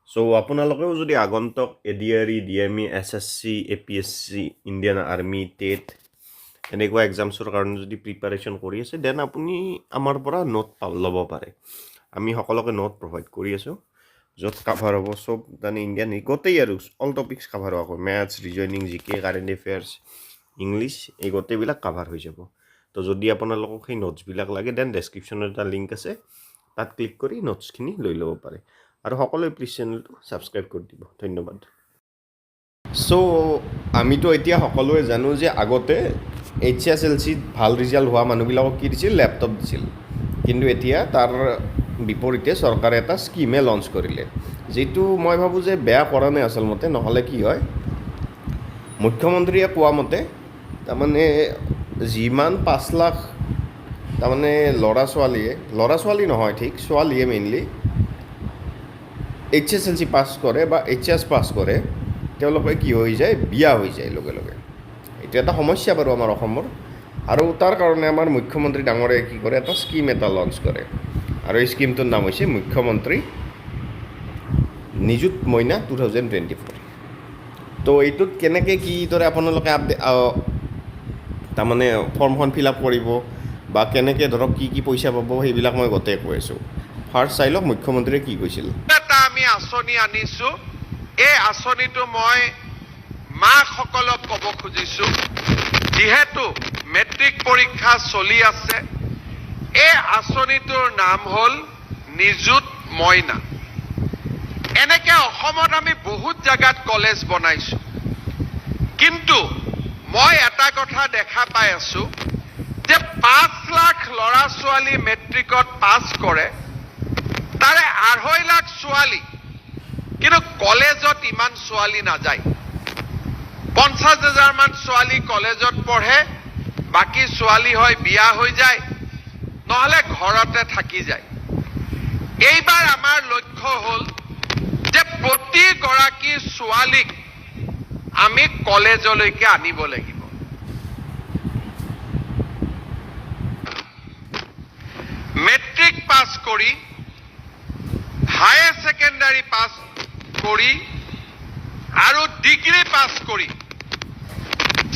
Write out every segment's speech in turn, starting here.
চ' আপোনালোকেও যদি আগন্তক ADRE DME SSC APSC Indian army TET এনেকুৱা এক্সামছৰ কাৰণে যদি প্ৰিপাৰেশ্যন কৰি আছে দেন আপুনি আমাৰ পৰা নোট ল'ব পাৰে। আমি সকলোকে নোট প্ৰভাইড কৰি আছোঁ য'ত কাভাৰ হ'ব চব মানে ইণ্ডিয়ান গোটেই আৰু অল টপিক্স কাভাৰ হ'ব। মেথছ ৰিজনিং জিকে কাৰেণ্ট এফেয়াৰ্ছ ইংলিছ এই গোটেইবিলাক কাভাৰ হৈ যাব। তো যদি আপোনালোকক সেই নোটছবিলাক লাগে দেন ডেছক্ৰিপশ্যনত এটা লিংক আছে, তাত ক্লিক কৰি নোটছখিনি লৈ ল'ব পাৰে। আৰু সকলোৱে প্লিজ চেনেলটো ছাবস্ক্ৰাইব কৰি দিব। ধন্যবাদ। চ' আমিতো এতিয়া সকলোৱে জানো যে আগতে HSLCত ভাল ৰিজাল্ট হোৱা মানুহবিলাকক কি দিছিল, লেপটপ দিছিল। কিন্তু এতিয়া তাৰ বিপৰীতে চৰকাৰে এটা স্কীমে লঞ্চ কৰিলে, যিটো মই ভাবোঁ যে বেয়া কৰা নাই আচলমতে। নহ'লে কি হয়, মুখ্যমন্ত্ৰীয়ে কোৱা মতে তাৰমানে যিমান 5 লাখ তাৰমানে ল'ৰা ছোৱালী নহয়, ঠিক ছোৱালীয়ে মেইনলি HSLC পাছ কৰে বা HS পাছ কৰে, তেওঁলোকে কি হৈ যায়, বিয়া হৈ যায় লগে লগে। এইটো এটা সমস্যা বাৰু আমাৰ অসমৰ। আৰু তাৰ কাৰণে আমাৰ মুখ্যমন্ত্ৰী ডাঙৰে কি কৰে, এটা স্কীম এটা লঞ্চ কৰে। আৰু এই স্কীমটোৰ নাম হৈছে মুখ্যমন্ত্ৰী নিযুত মইনা 2024। তো এইটোত কেনেকৈ কিদৰে আপোনালোকে তাৰমানে ফৰ্মখন ফিল আপ কৰিব বা কেনেকৈ ধৰক কি পইচা পাব, সেইবিলাক মই গোটেই কৈ আছোঁ। ফাৰ্ষ্ট চাই লওক মুখ্যমন্ত্ৰীয়ে কি কৈছিল। এটা আমি আঁচনি আনিছোঁ, এই আঁচনিটো মই মাসকলক ক'ব খুজিছোঁ, যিহেতু মেট্ৰিক পৰীক্ষা চলি আছে, এই আঁচনিটোৰ নাম হ'ল নিযুত মইনা। এনেকে অসমত আমি বহুত জাগাত কলেজ বনাইছোঁ, কিন্তু মই এটা কথা দেখা পাই আছোঁ যে 5 লাখ ল'ৰা ছোৱালী মেট্ৰিকত পাছ কৰে, তাৰে 2.5 লাখ ছোৱালী, কিন্তু কলেজত ইমান ছোৱালী নাযায়। 50,000 মান ছোৱালী কলেজত পঢ়ে, বাকী ছোৱালী হয় বিয়া হৈ যায়, নহ'লে ঘৰতে থাকি যায়। এইবাৰ আমাৰ লক্ষ্য হ'ল যে প্ৰতিগৰাকী ছোৱালীক আমি কলেজলৈকে আনিব লাগিব। মেট্ৰিক পাছ কৰি, হায়াৰ ছেকেণ্ডাৰী পাছ কৰি আৰু ডিগ্ৰী পাছ কৰি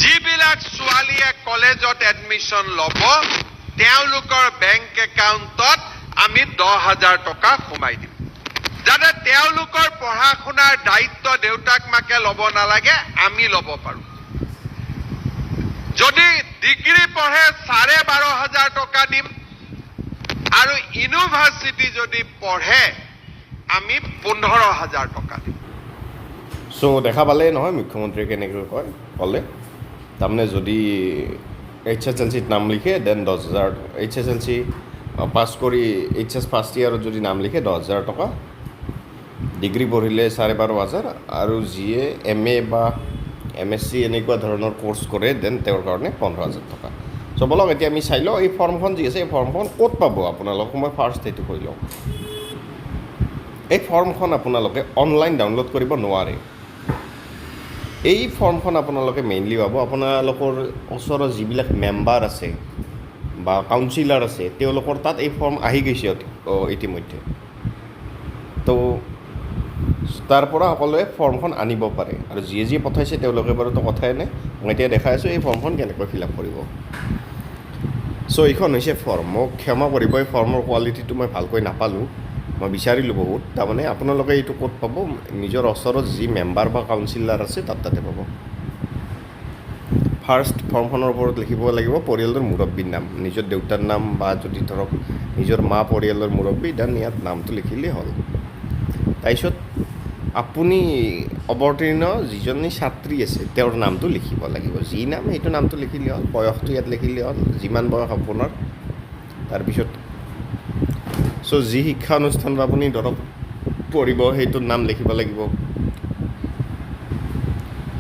যিবিলাক ছোৱালীয়ে কলেজত এডমিশ্যন ল'ব, তেওঁলোকৰ বেংক একাউণ্টত আমি 10,000 টকা সোমাই দিম, যাতে তেওঁলোকৰ পঢ়া শুনাৰ দায়িত্ব দেউতাক মাকে ল'ব নালাগে, আমি ল'ব পাৰোঁ। যদি ডিগ্ৰী পঢ়ে 12,500 টকা দিম, আৰু ইউনিভাৰ্চিটি যদি পঢ়ে আমি 15,000 টকা দিম। চ' দেখা পালেই নহয় মুখ্যমন্ত্ৰীয়ে কেনেকৈ ক'লে। তাৰমানে যদি HSLCত নাম লিখে দেন 10,000, HSLC পাছ কৰি HS ফাৰ্ষ্ট ইয়াৰত যদি নাম লিখে 10,000 টকা, ডিগ্ৰী পঢ়িলে 12,500, আৰু যিয়ে MA বা MSc এনেকুৱা ধৰণৰ কোৰ্চ কৰে দেন তেওঁৰ কাৰণে 15,000 টকা। চ' বলক এতিয়া আমি চাই লওঁ এই ফৰ্মখন যি আছে, এই ফৰ্মখন ক'ত পাব আপোনালোক। মই ফাৰ্ষ্ট এইটো কৈ লওঁ, এই ফৰ্মখন আপোনালোকে অনলাইন ডাউনলোড কৰিব নোৱাৰে। এই ফৰ্মখন আপোনালোকে মেইনলি পাব আপোনালোকৰ ওচৰৰ যিবিলাক মেম্বাৰ আছে বা কাউন্সিলাৰ আছে, তেওঁলোকৰ তাত এই ফৰ্ম আহি গৈছে ইতিমধ্যে। তো তাৰ পৰা সকলোৱে ফৰ্মখন আনিব পাৰে, আৰু যিয়ে পঠাইছে তেওঁলোকে বাৰুতো কথাই নাই। মই এতিয়া দেখাই আছোঁ এই ফৰ্মখন কেনেকৈ ফিল আপ কৰিব। চ' এইখন হৈছে ফৰ্ম। মোক ক্ষমা কৰিব, এই ফৰ্মৰ কোৱালিটিটো মই ভালকৈ নাপালোঁ, মই বিচাৰিলোঁ বহুত। তাৰমানে আপোনালোকে এইটো ক'ত পাব, নিজৰ ওচৰত যি মেম্বাৰ বা কাউন্সিলাৰ আছে তাতে পাব। ফাৰ্ষ্ট ফৰ্মখনৰ ওপৰত লিখিব লাগিব পৰিয়ালৰ মুৰব্বীৰ নাম, নিজৰ দেউতাৰ নাম, বা যদি ধৰক নিজৰ মা পৰিয়ালৰ মুৰব্বী, দেন ইয়াত নামটো লিখিলেই হ'ল। তাৰপিছত আপুনি অৱতীৰ্ণ যিজনী ছাত্ৰী আছে তেওঁৰ নামটো লিখিব লাগিব, যি নাম সেইটো নামটো লিখিলে হ'ল, বয়সটো ইয়াত লিখিলে হ'ল, যিমান বয়স আপোনাৰ। তাৰপিছত চ' যি শিক্ষা অনুষ্ঠানত আপুনি ধৰক পঢ়িব সেইটোৰ নাম লিখিব লাগিব।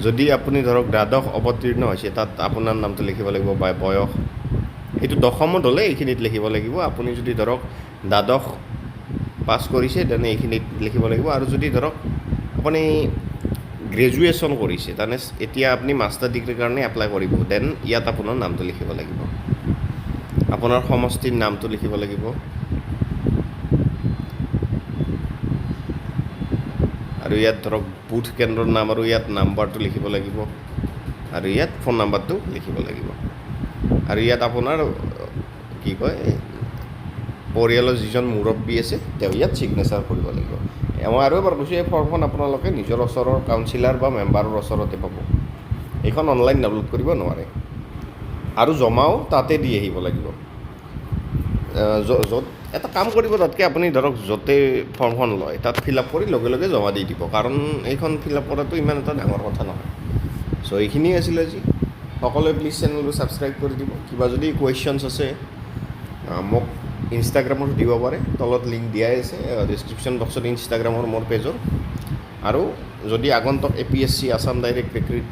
যদি আপুনি ধৰক দ্বাদশ অৱতীৰ্ণ হৈছে, তাত আপোনাৰ নামটো লিখিব লাগিব বা বয়স। এইটো দশমত হ'লে এইখিনিত লিখিব লাগিব। আপুনি যদি ধৰক দ্বাদশ পাছ কৰিছে তেনে এইখিনিত লিখিব লাগিব। আৰু যদি ধৰক আপুনি গ্ৰেজুৱেশ্যন কৰিছে, তাৰমানে এতিয়া আপুনি মাষ্টাৰ ডিগ্ৰীৰ কাৰণে এপ্লাই কৰিব, দেন ইয়াত আপোনাৰ নামটো লিখিব লাগিব, আপোনাৰ সমষ্টিৰ নামটো লিখিব লাগিব। আৰু ইয়াত ধৰক বুথ কেন্দ্ৰৰ নাম আৰু ইয়াত নাম্বাৰটো লিখিব লাগিব আৰু ইয়াত ফোন নাম্বাৰটো লিখিব লাগিব আৰু ইয়াত আপোনাৰ কি কয় পৰিয়ালৰ যিজন মুৰব্বী আছে তেওঁ ইয়াত ছিগনেচাৰ কৰিব লাগিব মই আৰু এবাৰ কৈছোঁ এই ফৰ্মখন আপোনালোকে নিজৰ ওচৰৰ কাউন্সিলাৰ বা মেম্বাৰৰ ওচৰতে পাব এইখন অনলাইন ডাউনলোড কৰিব নোৱাৰে আৰু জমাও তাতে দি আহিব লাগিব য'ত এটা কাম কৰিব তাতকৈ আপুনি ধৰক য'তে ফৰ্মখন লয় তাত ফিল আপ কৰি লগে লগে জমা দি দিব কাৰণ এইখন ফিল আপ কৰাটো ইমান এটা ডাঙৰ কথা নহয় চ' এইখিনিয়ে আছিলে আজি সকলোৱে প্লিজ চেনেলটো ছাবস্ক্ৰাইব কৰি দিব কিবা যদি কুৱেশ্যনছ আছে মোক ইনষ্টাগ্ৰামত দিব পাৰে তলত লিংক দিয়াই আছে ডিছক্ৰিপশ্যন বক্সত ইনষ্টাগ্ৰামৰ মোৰ পেজৰ আৰু যদি আগন্তুক APSC Assam direct recruit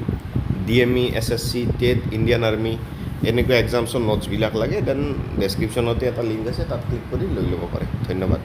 DME SSC TET Indian army এনেকুৱা এক্সামছৰ নোটছবিলাক লাগে দেন ডেছক্ৰিপশ্যনতে এটা লিংক আছে তাত ক্লিক কৰি লৈ ল'ব পাৰে ধন্যবাদ